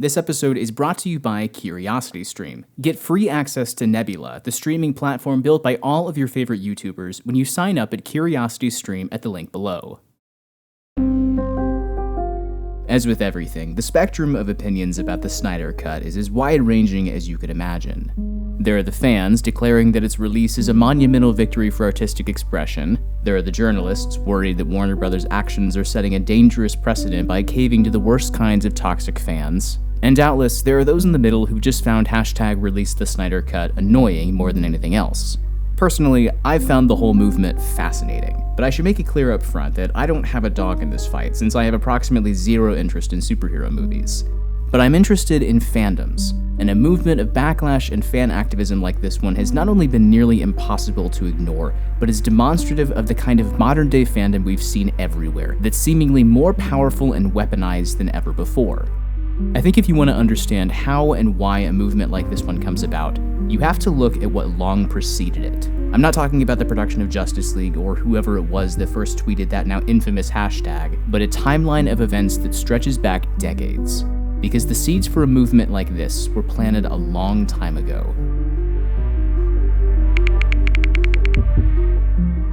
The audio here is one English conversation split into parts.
This episode is brought to you by CuriosityStream. Get free access to Nebula, the streaming platform built by all of your favorite YouTubers, when you sign up at CuriosityStream at the link below. As with everything, the spectrum of opinions about the Snyder Cut is as wide-ranging as you could imagine. There are the fans declaring that its release is a monumental victory for artistic expression. There are the journalists worried that Warner Brothers' actions are setting a dangerous precedent by caving to the worst kinds of toxic fans. And doubtless, there are those in the middle who just found #ReleaseTheSnyderCut annoying more than anything else. Personally, I've found the whole movement fascinating, but I should make it clear up front that I don't have a dog in this fight since I have approximately zero interest in superhero movies. But I'm interested in fandoms, and a movement of backlash and fan activism like this one has not only been nearly impossible to ignore, but is demonstrative of the kind of modern-day fandom we've seen everywhere, that's seemingly more powerful and weaponized than ever before. I think if you want to understand how and why a movement like this one comes about, you have to look at what long preceded it. I'm not talking about the production of Justice League or whoever it was that first tweeted that now infamous hashtag, but a timeline of events that stretches back decades. Because the seeds for a movement like this were planted a long time ago.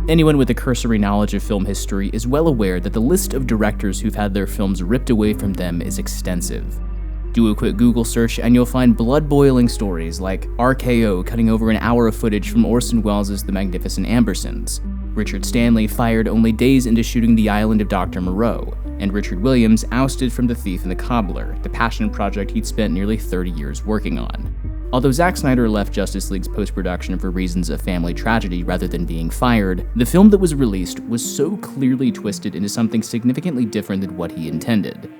Anyone with a cursory knowledge of film history is well aware that the list of directors who've had their films ripped away from them is extensive. Do a quick Google search and you'll find blood-boiling stories like RKO cutting over an hour of footage from Orson Welles' The Magnificent Ambersons, Richard Stanley fired only days into shooting The Island of Dr. Moreau, and Richard Williams ousted from The Thief and the Cobbler, the passion project he'd spent nearly 30 years working on. Although Zack Snyder left Justice League's post-production for reasons of family tragedy rather than being fired, the film that was released was so clearly twisted into something significantly different than what he intended.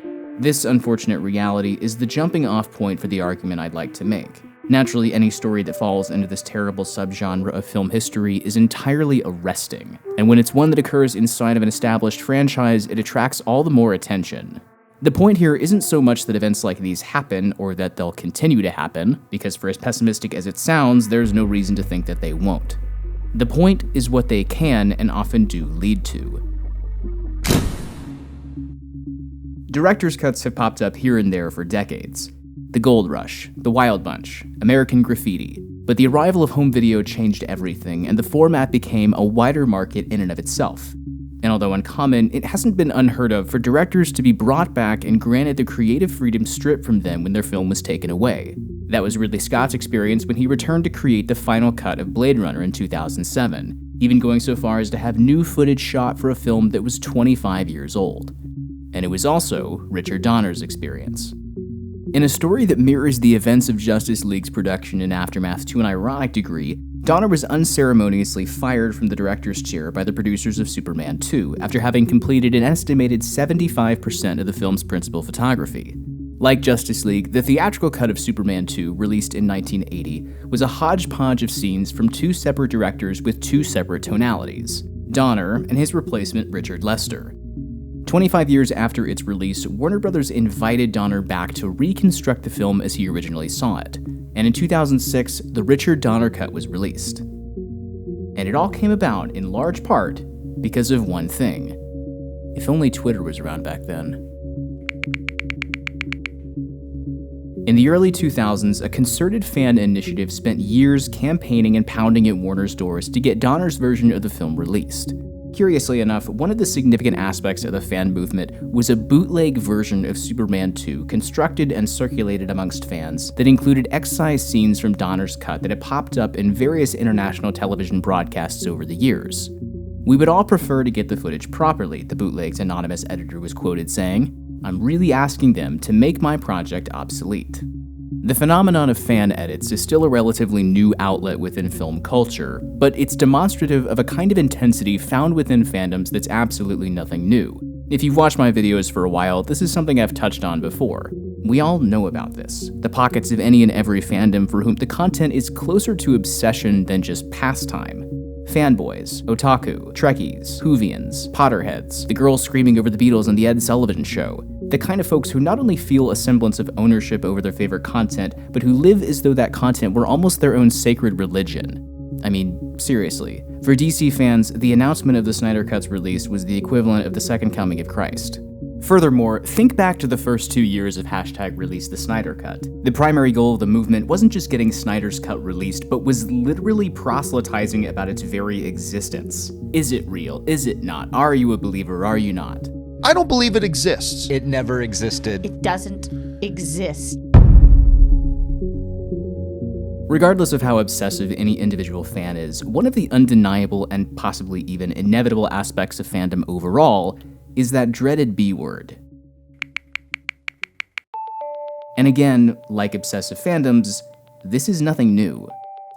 This unfortunate reality is the jumping-off point for the argument I'd like to make. Naturally, any story that falls into this terrible subgenre of film history is entirely arresting, and when it's one that occurs inside of an established franchise, it attracts all the more attention. The point here isn't so much that events like these happen, or that they'll continue to happen, because for as pessimistic as it sounds, there's no reason to think that they won't. The point is what they can and often do lead to. Director's cuts have popped up here and there for decades. The Gold Rush, The Wild Bunch, American Graffiti, but the arrival of home video changed everything, and the format became a wider market in and of itself. And although uncommon, it hasn't been unheard of for directors to be brought back and granted the creative freedom stripped from them when their film was taken away. That was Ridley Scott's experience when he returned to create the final cut of Blade Runner in 2007, even going so far as to have new footage shot for a film that was 25 years old. And it was also Richard Donner's experience. In a story that mirrors the events of Justice League's production and aftermath to an ironic degree, Donner was unceremoniously fired from the director's chair by the producers of Superman 2 after having completed an estimated 75% of the film's principal photography. Like Justice League, the theatrical cut of Superman 2, released in 1980, was a hodgepodge of scenes from two separate directors with two separate tonalities, Donner and his replacement Richard Lester. 25 years after its release, Warner Brothers invited Donner back to reconstruct the film as he originally saw it, and in 2006, the Richard Donner cut was released. And it all came about, in large part, because of one thing. If only Twitter was around back then. In the early 2000s, a concerted fan initiative spent years campaigning and pounding at Warner's doors to get Donner's version of the film released. Curiously enough, one of the significant aspects of the fan movement was a bootleg version of Superman 2 constructed and circulated amongst fans that included excised scenes from Donner's cut that had popped up in various international television broadcasts over the years. "We would all prefer to get the footage properly," the bootleg's anonymous editor was quoted saying. "I'm really asking them to make my project obsolete." The phenomenon of fan edits is still a relatively new outlet within film culture, but it's demonstrative of a kind of intensity found within fandoms that's absolutely nothing new. If you've watched my videos for a while, this is something I've touched on before. We all know about this, the pockets of any and every fandom for whom the content is closer to obsession than just pastime. Fanboys, otaku, Trekkies, Whovians, Potterheads, the girls screaming over the Beatles on The Ed Sullivan Show. The kind of folks who not only feel a semblance of ownership over their favorite content, but who live as though that content were almost their own sacred religion. I mean, seriously. For DC fans, the announcement of the Snyder Cut's release was the equivalent of the second coming of Christ. Furthermore, think back to the first 2 years of #release the Snyder Cut. The primary goal of the movement wasn't just getting Snyder's cut released, but was literally proselytizing about its very existence. Is it real? Is it not? Are you a believer? Are you not? I don't believe it exists. It never existed. It doesn't exist. Regardless of how obsessive any individual fan is, one of the undeniable and possibly even inevitable aspects of fandom overall is that dreaded B word. And again, like obsessive fandoms, this is nothing new.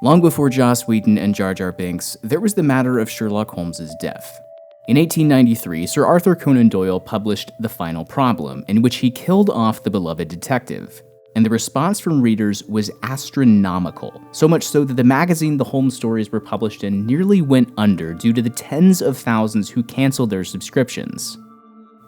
Long before Joss Whedon and Jar Jar Binks, there was the matter of Sherlock Holmes' death. In 1893, Sir Arthur Conan Doyle published The Final Problem, in which he killed off the beloved detective. And the response from readers was astronomical, so much so that the magazine the Holmes stories were published in nearly went under due to the tens of thousands who canceled their subscriptions.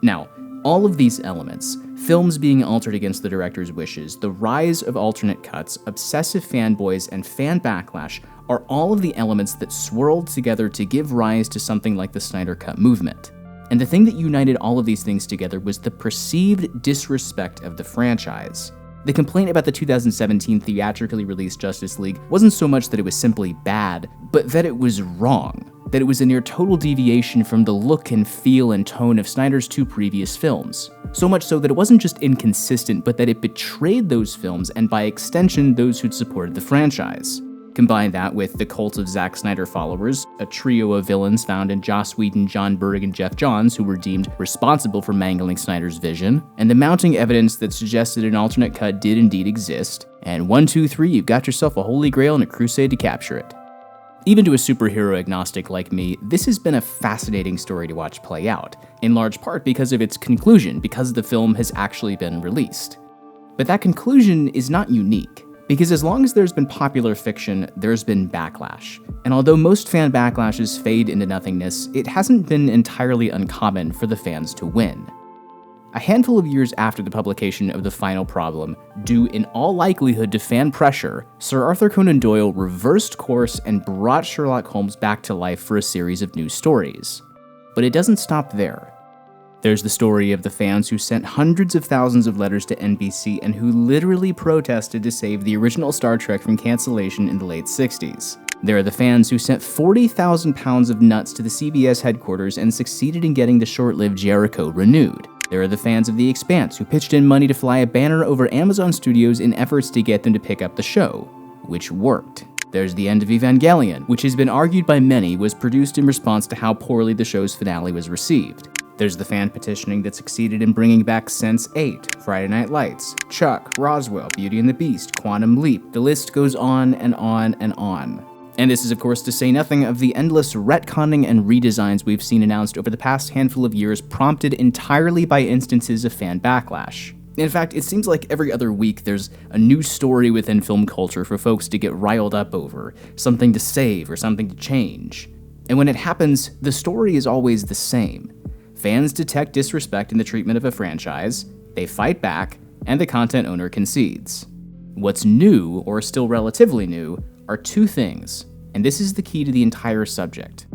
Now, all of these elements, films being altered against the director's wishes, the rise of alternate cuts, obsessive fanboys, and fan backlash, are all of the elements that swirled together to give rise to something like the Snyder Cut movement. And the thing that united all of these things together was the perceived disrespect of the franchise. The complaint about the 2017 theatrically released Justice League wasn't so much that it was simply bad, but that it was wrong. That it was a near total deviation from the look and feel and tone of Snyder's 2 previous films. So much so that it wasn't just inconsistent, but that it betrayed those films and by extension those who'd supported the franchise. Combine that with the cult of Zack Snyder followers, a trio of villains found in Joss Whedon, John Berg, and Jeff Johns who were deemed responsible for mangling Snyder's vision, and the mounting evidence that suggested an alternate cut did indeed exist, and 1, 2, 3, you've got yourself a holy grail and a crusade to capture it. Even to a superhero agnostic like me, this has been a fascinating story to watch play out, in large part because of its conclusion, because the film has actually been released. But that conclusion is not unique, because as long as there's been popular fiction, there's been backlash. And although most fan backlashes fade into nothingness, it hasn't been entirely uncommon for the fans to win. A handful of years after the publication of The Final Problem, due in all likelihood to fan pressure, Sir Arthur Conan Doyle reversed course and brought Sherlock Holmes back to life for a series of new stories. But it doesn't stop there. There's the story of the fans who sent hundreds of thousands of letters to NBC and who literally protested to save the original Star Trek from cancellation in the late 60s. There are the fans who sent 40,000 pounds of nuts to the CBS headquarters and succeeded in getting the short-lived Jericho renewed. There are the fans of The Expanse who pitched in money to fly a banner over Amazon Studios in efforts to get them to pick up the show, which worked. There's the end of Evangelion, which has been argued by many was produced in response to how poorly the show's finale was received. There's the fan petitioning that succeeded in bringing back Sense8, Friday Night Lights, Chuck, Roswell, Beauty and the Beast, Quantum Leap. The list goes on and on and on. And this is of course to say nothing of the endless retconning and redesigns we've seen announced over the past handful of years, prompted entirely by instances of fan backlash. In fact, it seems like every other week there's a new story within film culture for folks to get riled up over, something to save or something to change. And when it happens, the story is always the same. Fans detect disrespect in the treatment of a franchise, they fight back, and the content owner concedes. What's new, or still relatively new, are two things, and this is the key to the entire subject.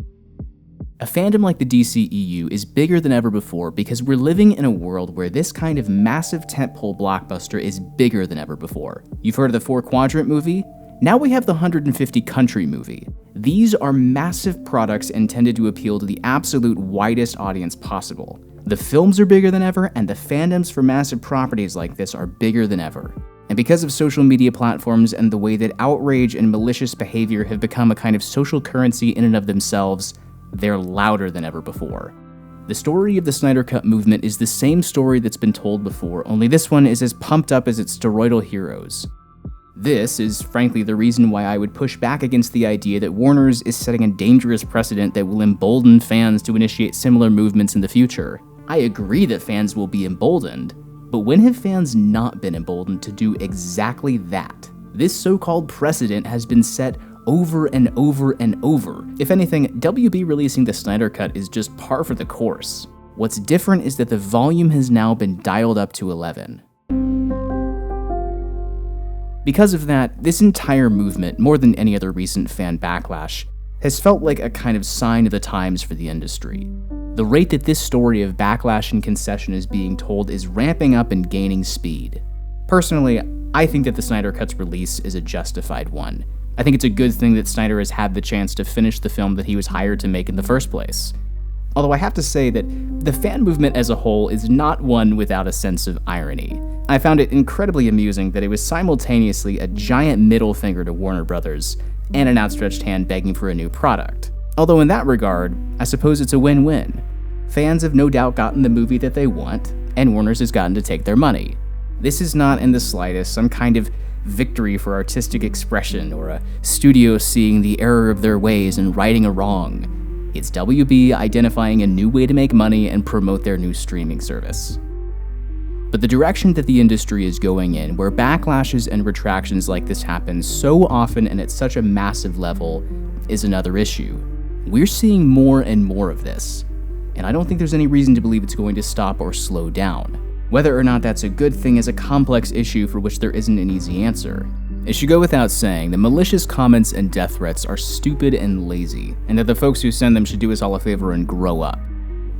A fandom like the DCEU is bigger than ever before because we're living in a world where this kind of massive tentpole blockbuster is bigger than ever before. You've heard of the 4-quadrant movie? Now we have the 150 country movie. These are massive products intended to appeal to the absolute widest audience possible. The films are bigger than ever, and the fandoms for massive properties like this are bigger than ever. And because of social media platforms and the way that outrage and malicious behavior have become a kind of social currency in and of themselves, they're louder than ever before. The story of the Snyder Cut movement is the same story that's been told before, only this one is as pumped up as its steroidal heroes. This is frankly the reason why I would push back against the idea that Warner's is setting a dangerous precedent that will embolden fans to initiate similar movements in the future. I agree that fans will be emboldened, but when have fans not been emboldened to do exactly that? This so-called precedent has been set over and over and over. If anything, WB releasing the Snyder Cut is just par for the course. What's different is that the volume has now been dialed up to 11. Because of that, this entire movement, more than any other recent fan backlash, has felt like a kind of sign of the times for the industry. The rate that this story of backlash and concession is being told is ramping up and gaining speed. Personally, I think that the Snyder Cut's release is a justified one. I think it's a good thing that Snyder has had the chance to finish the film that he was hired to make in the first place. Although I have to say that the fan movement as a whole is not one without a sense of irony. I found it incredibly amusing that it was simultaneously a giant middle finger to Warner Brothers and an outstretched hand begging for a new product. Although in that regard, I suppose it's a win-win. Fans have no doubt gotten the movie that they want, and Warner's has gotten to take their money. This is not in the slightest some kind of victory for artistic expression or a studio seeing the error of their ways and righting a wrong. It's WB identifying a new way to make money and promote their new streaming service. But the direction that the industry is going in, where backlashes and retractions like this happen so often and at such a massive level, is another issue. We're seeing more and more of this, and I don't think there's any reason to believe it's going to stop or slow down. Whether or not that's a good thing is a complex issue for which there isn't an easy answer. It should go without saying that malicious comments and death threats are stupid and lazy, and that the folks who send them should do us all a favor and grow up.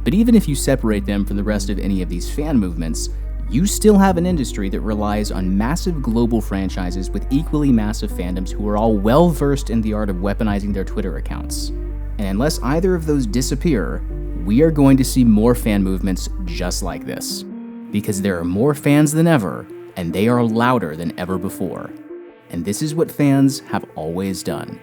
But even if you separate them from the rest of any of these fan movements, you still have an industry that relies on massive global franchises with equally massive fandoms who are all well versed in the art of weaponizing their Twitter accounts. And unless either of those disappear, we are going to see more fan movements just like this. Because there are more fans than ever, and they are louder than ever before. And this is what fans have always done.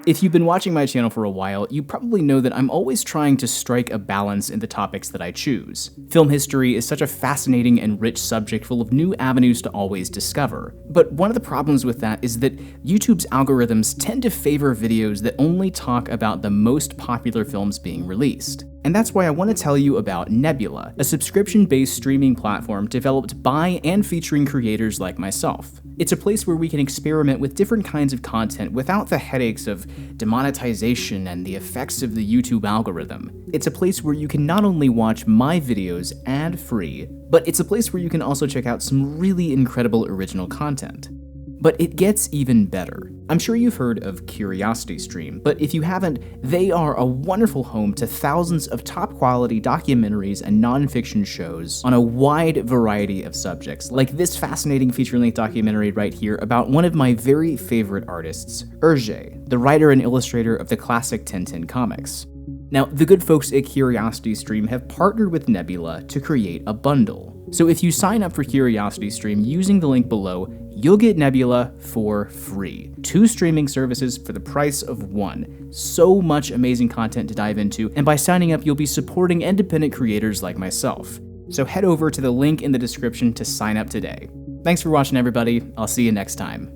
If you've been watching my channel for a while, you probably know that I'm always trying to strike a balance in the topics that I choose. Film history is such a fascinating and rich subject full of new avenues to always discover. But one of the problems with that is that YouTube's algorithms tend to favor videos that only talk about the most popular films being released. And that's why I want to tell you about Nebula, a subscription-based streaming platform developed by and featuring creators like myself. It's a place where we can experiment with different kinds of content without the headaches of demonetization and the effects of the YouTube algorithm. It's a place where you can not only watch my videos ad-free, but it's a place where you can also check out some really incredible original content. But it gets even better. I'm sure you've heard of CuriosityStream, but if you haven't, they are a wonderful home to thousands of top-quality documentaries and non-fiction shows on a wide variety of subjects, like this fascinating feature-length documentary right here about one of my very favorite artists, Hergé, the writer and illustrator of the classic Tintin comics. Now, the good folks at CuriosityStream have partnered with Nebula to create a bundle. So if you sign up for CuriosityStream using the link below, you'll get Nebula for free. 2 streaming services for the price of 1. So much amazing content to dive into, and by signing up, you'll be supporting independent creators like myself. So head over to the link in the description to sign up today. Thanks for watching, everybody. I'll see you next time.